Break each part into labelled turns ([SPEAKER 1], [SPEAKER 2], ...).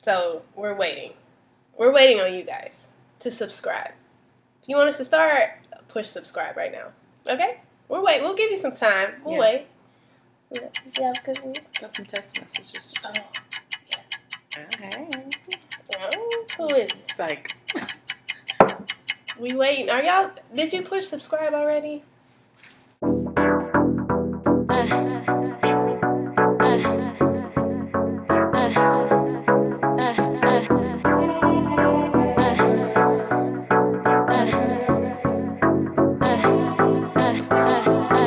[SPEAKER 1] So we're waiting. We're waiting on you guys to subscribe. If you want us to start, push subscribe right now. Okay? We'll wait. We'll give you some time. We'll wait. Yeah,
[SPEAKER 2] got some text messages.
[SPEAKER 1] Oh, yeah.
[SPEAKER 2] Hey.
[SPEAKER 1] Oh, who is it?
[SPEAKER 2] Psych.
[SPEAKER 1] We waiting. Are y'all? Did you push subscribe already?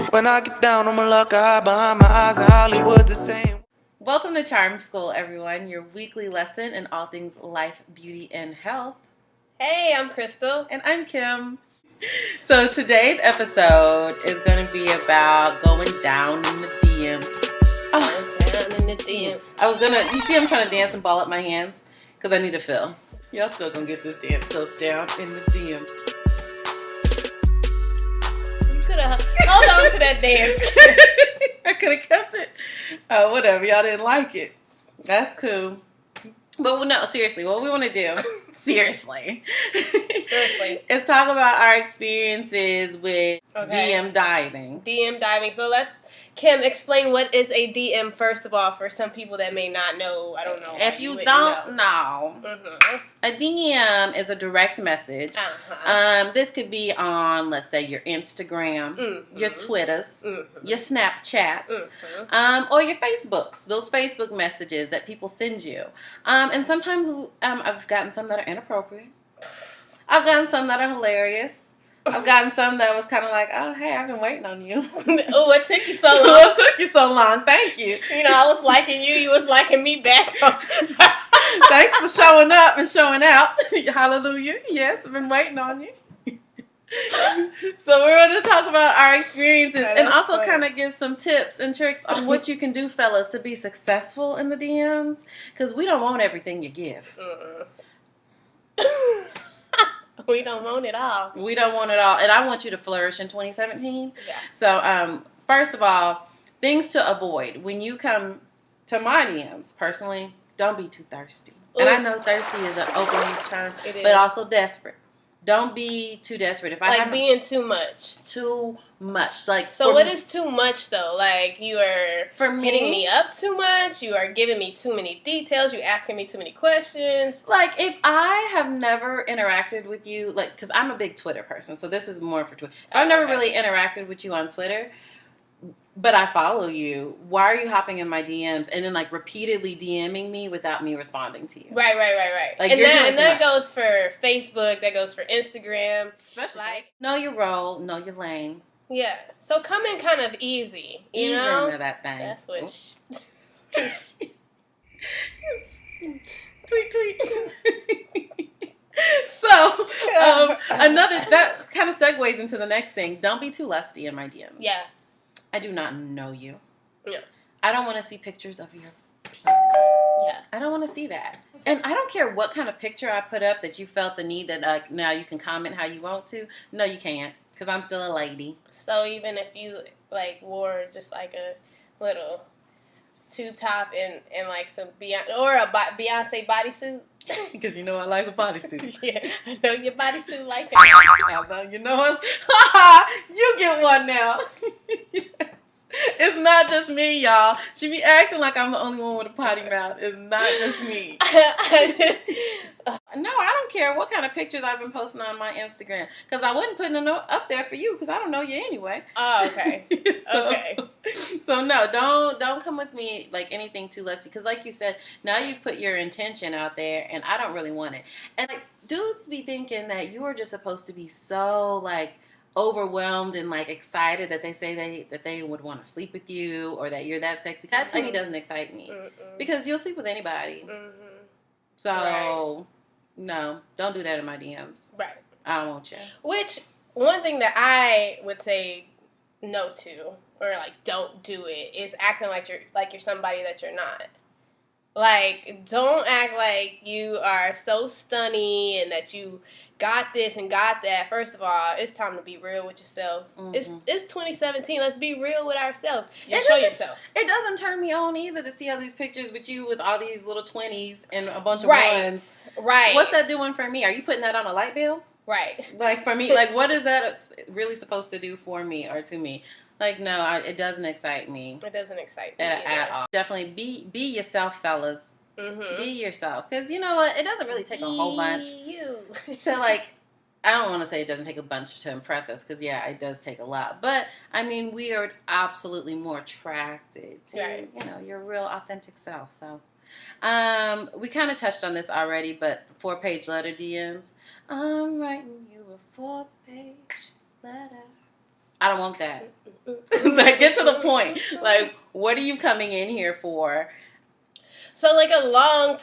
[SPEAKER 3] When I get down on my luck, I hide behind my eyes in Hollywood the same.
[SPEAKER 2] Welcome to Charm School, everyone. Your weekly lesson in all things life, beauty, and health.
[SPEAKER 1] Hey, I'm Krystal.
[SPEAKER 2] And I'm Kim. So today's episode is going to be about going down in the DMs.
[SPEAKER 1] Oh, down in the DM.
[SPEAKER 2] You see I'm trying to dance and ball up my hands? Because I need to feel. Y'all still going to get this dance goes down in the DM.
[SPEAKER 1] Hold on to that dance.
[SPEAKER 2] I could have kept it. Oh, whatever. Y'all didn't like it. That's cool. But no, seriously, what we want to do, seriously, is talk about our experiences with DM diving.
[SPEAKER 1] DM diving. So Kim, explain what is a DM first of all for some people that may not know. I don't know.
[SPEAKER 2] If you don't know, a DM is a direct message. This could be on, let's say, your Instagram, your Twitters, your Snapchats, or your Facebooks. Those Facebook messages that people send you. And sometimes I've gotten some that are inappropriate. I've gotten some that are hilarious. I've gotten some that was kind of like, oh, hey, I've been waiting on you.
[SPEAKER 1] Oh, what took you so long?
[SPEAKER 2] What took you so long? Thank you.
[SPEAKER 1] You know, I was liking you. You was liking me back.
[SPEAKER 2] Thanks for showing up and showing out. Hallelujah. Yes, I've been waiting on you. So we're going to talk about our experiences and also kind of give some tips and tricks on what you can do, fellas, to be successful in the DMs. Because we don't want everything you give.
[SPEAKER 1] We don't want it all.
[SPEAKER 2] We don't want it all. And I want you to flourish in 2017.
[SPEAKER 1] Yeah.
[SPEAKER 2] So, first of all, things to avoid. When you come to my DMs, personally, don't be too thirsty. Ooh. And I know thirsty is an overused term, but also desperate. Don't be too desperate. If I
[SPEAKER 1] being too much.
[SPEAKER 2] Too much. Like,
[SPEAKER 1] so what is too much though? Like you are hitting me up too much. You are giving me too many details. You asking me too many questions.
[SPEAKER 2] Like if I have never interacted with you, like because I'm a big Twitter person, so this is more for Twitter. If I've never really interacted with you on Twitter, but I follow you, why are you hopping in my DMs and then like repeatedly DMing me without me responding to you?
[SPEAKER 1] Right.
[SPEAKER 2] Like,
[SPEAKER 1] and that goes for Facebook, that goes for Instagram.
[SPEAKER 2] Especially know your role, know your lane.
[SPEAKER 1] Yeah. So come in kind of easy, you know?
[SPEAKER 2] Into that thing.
[SPEAKER 1] That's what
[SPEAKER 2] tweet. So, that kind of segues into the next thing. Don't be too lusty in my DMs.
[SPEAKER 1] Yeah.
[SPEAKER 2] I do not know you.
[SPEAKER 1] Yeah.
[SPEAKER 2] I don't want to see pictures of your pics.
[SPEAKER 1] Yeah.
[SPEAKER 2] I don't want to see that. And I don't care what kind of picture I put up that you felt the need that now you can comment how you want to. No, you can't. Because I'm still a lady.
[SPEAKER 1] So even if you like wore just like a little tube top and like some Beyonce bodysuit.
[SPEAKER 2] Because you know I like a bodysuit.
[SPEAKER 1] Yeah, I know your bodysuit like that.
[SPEAKER 2] You know what? You get one now. Yes. It's not just me, y'all. She be acting like I'm the only one with a potty mouth. It's not just me. No, I don't care what kind of pictures I've been posting on my Instagram. Because I wasn't putting them up there for you because I don't know you anyway.
[SPEAKER 1] Oh, okay.
[SPEAKER 2] So no, don't come with me like anything too lusty. Because like you said, now you've put your intention out there and I don't really want it. And like dudes be thinking that you are just supposed to be so like overwhelmed and like excited that they say that they would want to sleep with you or that you're that sexy. That to me doesn't excite me. Because you'll sleep with anybody. So no, don't do that in my DMs.
[SPEAKER 1] Right.
[SPEAKER 2] I don't want you.
[SPEAKER 1] Which one thing that I would say no to or like don't do it is acting like you're somebody that you're not. Like, don't act like you are so stunning and that you got this and got that. First of all, it's time to be real with yourself.
[SPEAKER 2] Mm-hmm.
[SPEAKER 1] It's 2017. Let's be real with ourselves. And
[SPEAKER 2] It
[SPEAKER 1] show
[SPEAKER 2] doesn't-
[SPEAKER 1] yourself.
[SPEAKER 2] It doesn't turn me on either to see all these pictures with you with all these little 20s and a bunch of ones.
[SPEAKER 1] Right.
[SPEAKER 2] What's that doing for me? Are you putting that on a light bill?
[SPEAKER 1] Right.
[SPEAKER 2] Like, for me, like, what is that really supposed to do for me or to me? Like, no, it doesn't excite me.
[SPEAKER 1] It doesn't excite me
[SPEAKER 2] At all. Definitely be yourself, fellas.
[SPEAKER 1] Mm-hmm.
[SPEAKER 2] Be yourself. Because you know what? It doesn't really take a whole bunch
[SPEAKER 1] You.
[SPEAKER 2] to, like, I don't want to say it doesn't take a bunch to impress us, because, yeah, it does take a lot. But, I mean, we are absolutely more attracted to, you know, your real authentic self. So, we kind of touched on this already, but 4-page letter DMs. I'm writing you a 4-page letter. I don't want that. Like, get to the point. Like, what are you coming in here for?
[SPEAKER 1] So like a long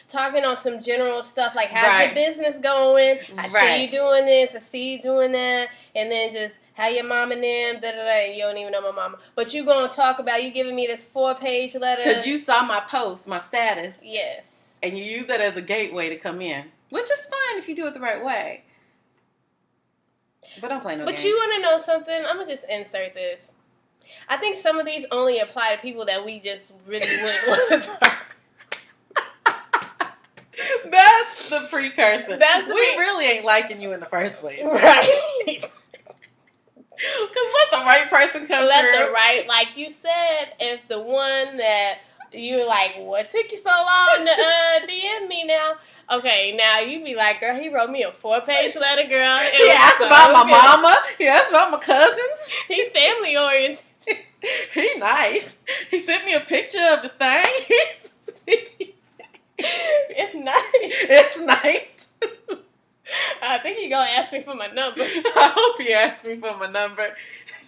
[SPEAKER 1] talking on some general stuff like how's your business going? I see you doing this, I see you doing that, and then just how your mom and them, and you don't even know my mama. But you gonna talk about you giving me this 4-page letter
[SPEAKER 2] because you saw my post, my status.
[SPEAKER 1] Yes.
[SPEAKER 2] And you use that as a gateway to come in, which is fine if you do it the right way. But don't play no games.
[SPEAKER 1] But you want to know something? I'm gonna just insert this. I think some of these only apply to people that we just really wouldn't want to talk to.
[SPEAKER 2] That's the precursor.
[SPEAKER 1] We
[SPEAKER 2] really ain't liking you in the first place.
[SPEAKER 1] Right.
[SPEAKER 2] Because let the right person come through.
[SPEAKER 1] Like you said, if the one that you're like, what took you so long to DM me now? Okay, now you be like, girl, he wrote me a 4-page letter, girl.
[SPEAKER 2] He asked about my mama. He asked about my cousins.
[SPEAKER 1] He family oriented.
[SPEAKER 2] He nice. He sent me a picture of his thing.
[SPEAKER 1] It's nice.
[SPEAKER 2] It's nice too.
[SPEAKER 1] I think he gonna ask me for my number.
[SPEAKER 2] I hope he asks me for my number.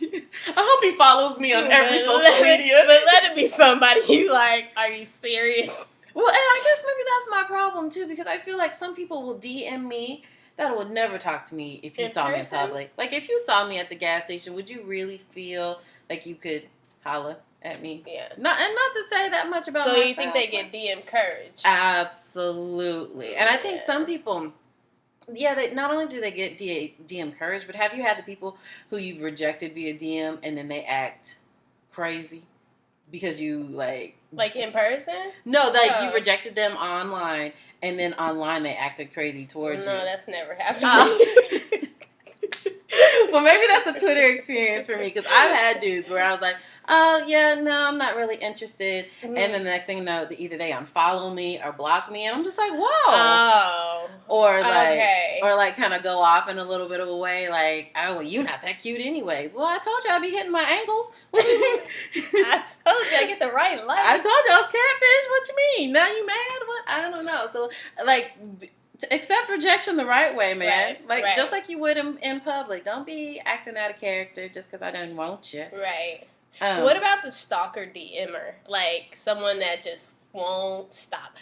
[SPEAKER 2] I hope he follows me on every social media.
[SPEAKER 1] But let it be somebody you like, are you serious?
[SPEAKER 2] Well, and I guess maybe that's my problem too, because I feel like some people will DM me that would never talk to me if you saw me in public. Like, if you saw me at the gas station, would you really feel like you could holler at me?
[SPEAKER 1] Yeah.
[SPEAKER 2] Not to say that much about myself.
[SPEAKER 1] So you think they get DM courage?
[SPEAKER 2] Absolutely. And I think some people, they not only do they get DM courage, but have you had the people who you've rejected via DM and then they act crazy because you like
[SPEAKER 1] in person?
[SPEAKER 2] No, like you rejected them online and then online they acted crazy towards you.
[SPEAKER 1] No, that's never happened.
[SPEAKER 2] Well, maybe that's a Twitter experience for me, because I've had dudes where I was like, oh, yeah, no, I'm not really interested. Mm-hmm. And then the next thing you know, either they unfollow me or block me, and I'm just like, whoa.
[SPEAKER 1] Oh.
[SPEAKER 2] Or like kind of go off in a little bit of a way, like, oh, well, you're not that cute anyways. Well, I told you I'd be hitting my ankles.
[SPEAKER 1] I told you I get the right light.
[SPEAKER 2] I told you I was catfish. What you mean? Now you mad? What? I don't know. So, like, accept rejection the right way, man. Just like you would in public. Don't be acting out of character just because I don't want you.
[SPEAKER 1] Right. What about the stalker DMer? Like someone that just won't stop.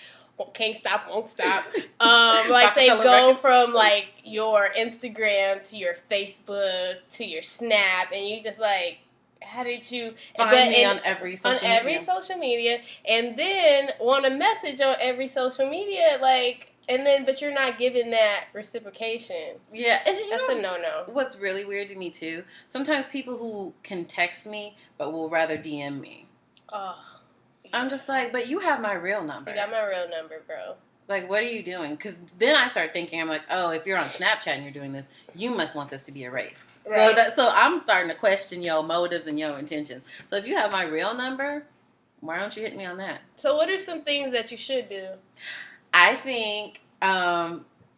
[SPEAKER 1] Can't stop, won't stop. Like they go from like your Instagram to your Facebook to your Snap, and you just like, how did you
[SPEAKER 2] find me on every social media?
[SPEAKER 1] On every social media, and then want a message on every social media, like. And then, but you're not giving that reciprocation.
[SPEAKER 2] Yeah, and
[SPEAKER 1] that's a no-no.
[SPEAKER 2] What's really weird to me too? Sometimes people who can text me but will rather DM me.
[SPEAKER 1] Oh,
[SPEAKER 2] yeah. I'm just like, but you have my real number.
[SPEAKER 1] You got my real number, bro.
[SPEAKER 2] Like, what are you doing? Because then I start thinking, I'm like, oh, if you're on Snapchat and you're doing this, you must want this to be erased. Right. So I'm starting to question your motives and your intentions. So if you have my real number, why don't you hit me on that?
[SPEAKER 1] So what are some things that you should do?
[SPEAKER 2] I think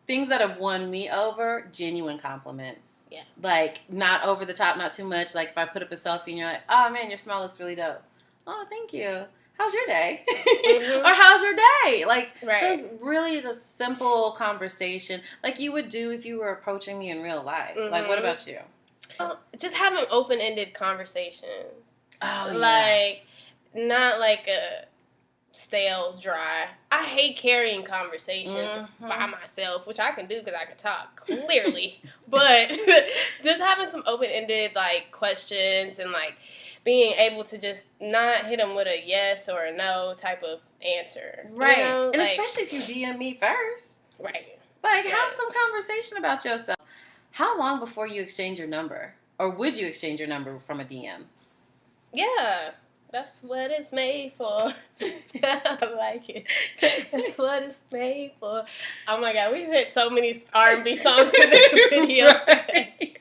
[SPEAKER 2] things that have won me over, genuine compliments.
[SPEAKER 1] Yeah.
[SPEAKER 2] Like, not over the top, not too much. Like, if I put up a selfie and you're like, oh, man, your smile looks really dope. Oh, thank you. How's your day? Mm-hmm. Or how's your day? Like, those really the simple conversation like you would do if you were approaching me in real life. Mm-hmm. Like, what about you?
[SPEAKER 1] Just having open-ended conversations.
[SPEAKER 2] Oh,
[SPEAKER 1] like, not like a stale, dry. I hate carrying conversations by myself, which I can do because I can talk clearly. But just having some open-ended like questions and like being able to just not hit them with a yes or a no type of answer.
[SPEAKER 2] Right.
[SPEAKER 1] You know?
[SPEAKER 2] And
[SPEAKER 1] like,
[SPEAKER 2] especially if you DM me first.
[SPEAKER 1] Right.
[SPEAKER 2] Like,
[SPEAKER 1] Right.
[SPEAKER 2] have some conversation about yourself. How long before you exchange your number? Or would you exchange your number from a DM?
[SPEAKER 1] Yeah. That's what it's made for. I like it. That's what it's made for. Oh my God, we've hit so many R&B songs in this video today.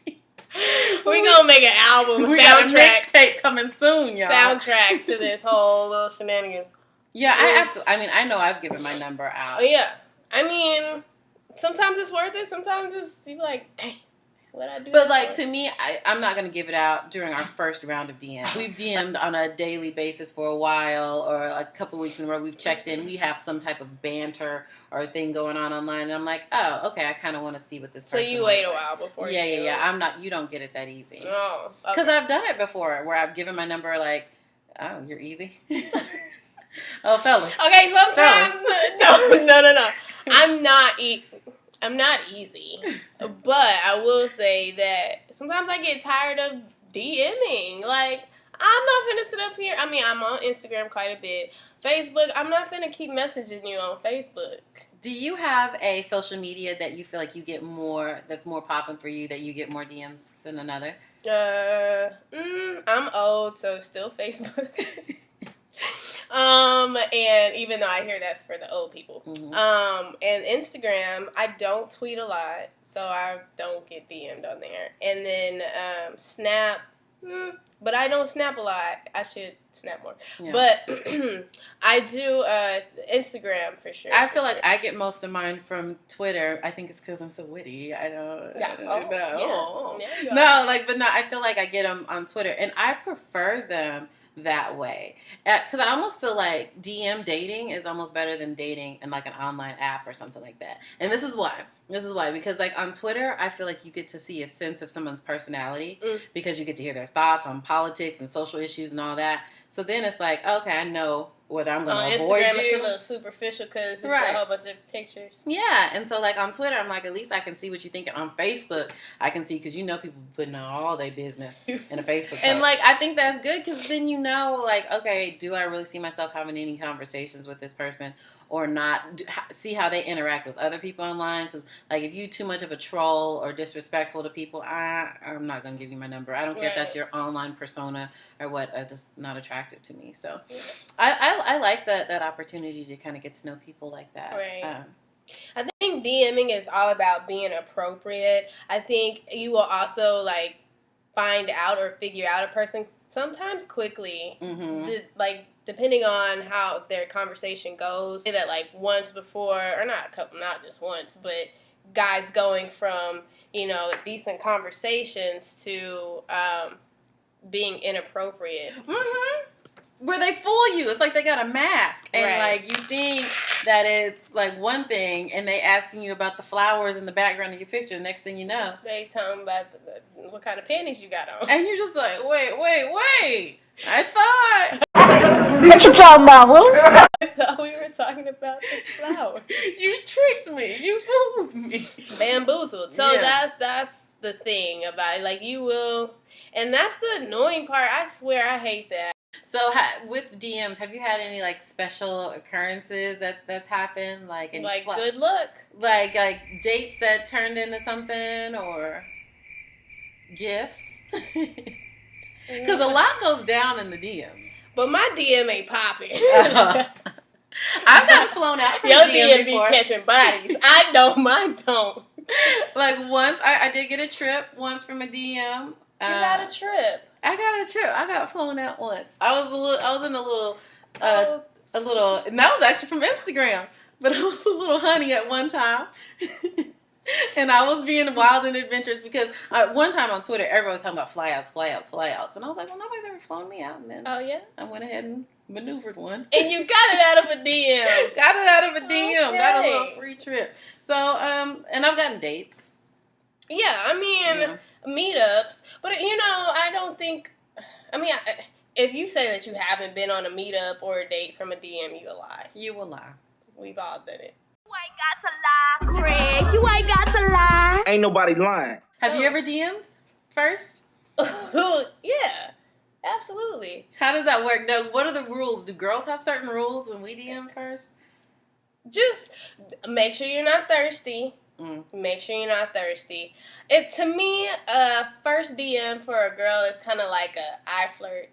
[SPEAKER 1] We gonna make an album,
[SPEAKER 2] We
[SPEAKER 1] soundtrack.
[SPEAKER 2] got a mixtape coming soon, y'all.
[SPEAKER 1] Soundtrack to this whole little shenanigan.
[SPEAKER 2] Yeah, I absolutely. I mean, I know I've given my number out.
[SPEAKER 1] Oh yeah. I mean, sometimes it's worth it. Sometimes it's you like, dang. I do
[SPEAKER 2] but like to me, I'm not gonna give it out during our first round of DMs. We've DM'd on a daily basis for a while, or a couple of weeks in a row. We've checked in. We have some type of banter or thing going on online, and I'm like, oh, okay, I kind of want to see what this person.
[SPEAKER 1] So you wait a while before.
[SPEAKER 2] Yeah. I'm not. You don't get it that easy.
[SPEAKER 1] Oh,
[SPEAKER 2] because I've done it before, where I've given my number like, oh, you're easy. Oh, fellas.
[SPEAKER 1] Okay, sometimes no. I'm not easy, but I will say that sometimes I get tired of DMing. Like, I'm not finna sit up here. I mean, I'm on Instagram quite a bit. Facebook, I'm not finna keep messaging you on Facebook.
[SPEAKER 2] Do you have a social media that you feel like you get more, that's more popping for you, that you get more DMs than another?
[SPEAKER 1] I'm old, so still Facebook. And even though I hear that's for the old people. Mm-hmm. And Instagram, I don't tweet a lot, so I don't get DM'd on there. And then, Snap, but I don't snap a lot. I should snap more. Yeah. But I do, Instagram for sure.
[SPEAKER 2] I feel like I get most of mine from Twitter. I think it's because I'm so witty. I don't know. Yeah, but I feel like I get them on Twitter, and I prefer them that way, because I almost feel like DM dating is almost better than dating in like an online app or something like that. And this is why, because like on Twitter, I feel like you get to see a sense of someone's personality, because you get to hear their thoughts on politics and social issues and all that. So then it's like, okay, I know whether I'm going to avoid
[SPEAKER 1] Instagram,
[SPEAKER 2] you.
[SPEAKER 1] it's a little superficial because it's a whole bunch of pictures.
[SPEAKER 2] Yeah, and so like on Twitter, I'm like, at least I can see what you're thinking. On Facebook, I can see, because you know people putting all their business in a Facebook post. And like, I think that's good, because then you know, like, okay, do I really see myself having any conversations with this person or not? See how they interact with other people online, because like if you too much of a troll or disrespectful to people, I'm not going to give you my number. I don't care if that's your online persona or what. Just not attractive to me. So I like that opportunity to kind of get to know people like that.
[SPEAKER 1] Right. I think DMing is all about being appropriate. I think you will also like find out or figure out a person sometimes quickly. Mm-hmm. Depending on how their conversation goes. That like once before, or not just once, but guys going from, decent conversations to being inappropriate.
[SPEAKER 2] Mm-hmm. Where they fool you. It's like they got a mask. And like you think that it's like one thing, and they asking you about the flowers in the background of your picture. Next thing you know,
[SPEAKER 1] they talking about what kind of panties you got on.
[SPEAKER 2] And you're just like, wait. I thought.
[SPEAKER 4] What you talking about, Will?
[SPEAKER 1] I thought we were talking about the flower.
[SPEAKER 2] You tricked me. You fooled me.
[SPEAKER 1] Bamboozled. So that's the thing about it. Like you will, and that's the annoying part. I swear I hate that.
[SPEAKER 2] So with DMs, have you had any like special occurrences that's happened? Like
[SPEAKER 1] good luck.
[SPEAKER 2] Like dates that turned into something, or gifts? Because a lot goes down in the DMs.
[SPEAKER 1] But my DM ain't popping.
[SPEAKER 2] I've gotten flown out from
[SPEAKER 1] your
[SPEAKER 2] DM
[SPEAKER 1] before. Be catching bodies. I know mine don't.
[SPEAKER 2] Like once, I did get a trip once from a DM.
[SPEAKER 1] You got a trip.
[SPEAKER 2] I got a trip. I got flown out once. I was in a little, and that was actually from Instagram. But I was a little honey at one time. And I was being wild and adventurous, because one time on Twitter, everyone was talking about flyouts. And I was like, well, nobody's ever flown me out. And then I went ahead and maneuvered one.
[SPEAKER 1] And you got it out of a DM.
[SPEAKER 2] Got a little free trip. So, and I've gotten dates.
[SPEAKER 1] Yeah, I mean, meetups. But, I don't think, if you say that you haven't been on a meetup or a date from a DM, you a lie.
[SPEAKER 2] You will lie.
[SPEAKER 1] We've all done it.
[SPEAKER 4] You ain't got to lie, Craig. You ain't got to lie.
[SPEAKER 5] Ain't nobody lying.
[SPEAKER 2] Have you ever DM'd first?
[SPEAKER 1] Yeah. Absolutely.
[SPEAKER 2] How does that work? No, what are the rules? Do girls have certain rules when we DM first?
[SPEAKER 1] Just make sure you're not thirsty. Make sure you're not thirsty. It to me, first DM for a girl is kind of like a eye flirt.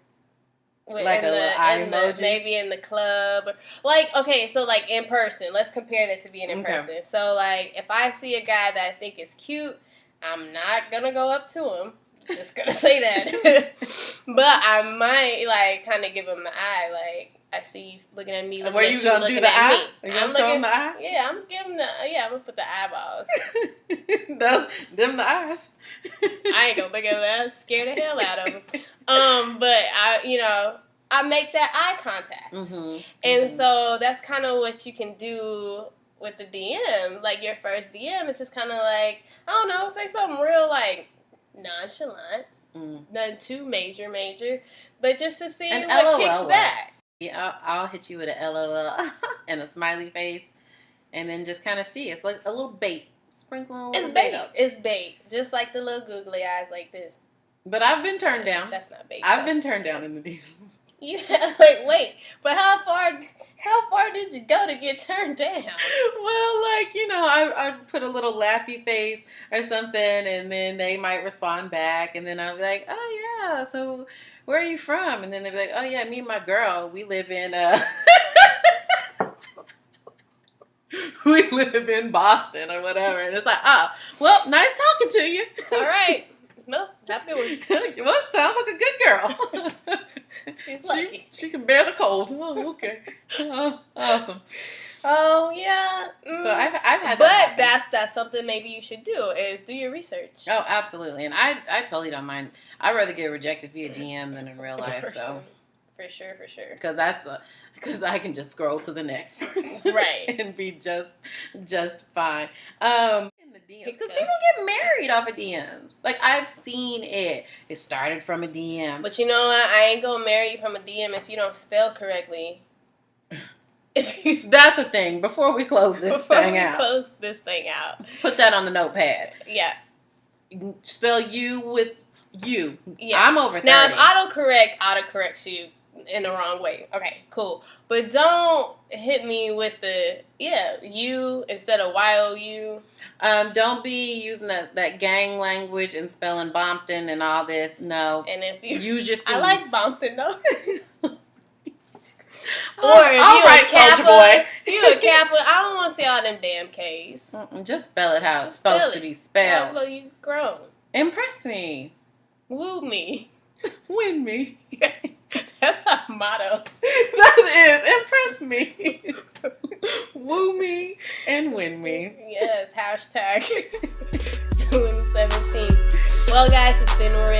[SPEAKER 2] Like eye emoji?
[SPEAKER 1] Maybe in the club. Like, okay, so like in person. Let's compare that to being in person. So like, if I see a guy that I think is cute, I'm not gonna go up to him. Just gonna say that. But I might like kind of give him the eye. Like, I see you looking at me.
[SPEAKER 2] Were you gonna do the eye? Are you gonna show him the eye?
[SPEAKER 1] Yeah, I'm giving I'm gonna put the eyeballs.
[SPEAKER 2] them the eyes.
[SPEAKER 1] I ain't gonna look at that. Scare the hell out of him. But I make that eye contact, and so that's kind of what you can do with the DM. Like your first DM, it's just kind of like, I don't know, say something real like nonchalant, nothing too major, but just to see
[SPEAKER 2] and
[SPEAKER 1] what
[SPEAKER 2] LOL
[SPEAKER 1] kicks
[SPEAKER 2] works.
[SPEAKER 1] back.
[SPEAKER 2] Yeah, I'll hit you with an LOL and a smiley face, and then just kind of see. It's like a little bait. Sprinkle a little bait up.
[SPEAKER 1] It's bait. Just like the little googly eyes like this.
[SPEAKER 2] But I've been turned down.
[SPEAKER 1] That's not bait.
[SPEAKER 2] I've been turned down in the DM.
[SPEAKER 1] Yeah, like, wait. But how far did you go to get turned down?
[SPEAKER 2] Well, like, I put a little laughy face or something, and then they might respond back, and then I'll be like, oh, yeah, so where are you from? And then they'll be like, oh, yeah, me and my girl, we live in, we live in Boston or whatever. And it's like, oh, well, nice talking to you.
[SPEAKER 1] All right. No, happy one.
[SPEAKER 2] Well, she sounds like a good girl.
[SPEAKER 1] She's lucky.
[SPEAKER 2] She can bear the cold. Oh, okay. Awesome.
[SPEAKER 1] Oh, yeah.
[SPEAKER 2] So I've had
[SPEAKER 1] that. But that's something maybe you should do, is do your research.
[SPEAKER 2] Oh, absolutely. And I totally don't mind. I'd rather get rejected via DM than in real life.
[SPEAKER 1] For sure.
[SPEAKER 2] Because I can just scroll to the next person.
[SPEAKER 1] Right.
[SPEAKER 2] And be just fine. In the DMs. Because people get married off of DMs. Like, I've seen it. It started from a DM.
[SPEAKER 1] But you know what? I ain't gonna marry you from a DM if you don't spell correctly.
[SPEAKER 2] That's a thing. Before we close this thing out. Put that on the notepad.
[SPEAKER 1] Yeah.
[SPEAKER 2] Spell you with you.
[SPEAKER 1] Yeah.
[SPEAKER 2] I'm over 30.
[SPEAKER 1] Now, if autocorrects you in the wrong way. Okay, cool. But don't hit me with the, you instead of YOU.
[SPEAKER 2] Don't be using that gang language and spelling Bompton and all this. No.
[SPEAKER 1] And if you
[SPEAKER 2] use your C's.
[SPEAKER 1] I like Bompton, though.
[SPEAKER 2] Or if you a Kappa, boy.
[SPEAKER 1] You a Kappa. I don't want to see all them damn K's.
[SPEAKER 2] Just spell it how it's supposed to be spelled.
[SPEAKER 1] Well, you grown.
[SPEAKER 2] Impress me.
[SPEAKER 1] Woo me.
[SPEAKER 2] Win me.
[SPEAKER 1] That's our motto.
[SPEAKER 2] That is, impress me. Woo me and win me.
[SPEAKER 1] Yes, hashtag 2017. Well, guys, it's been real.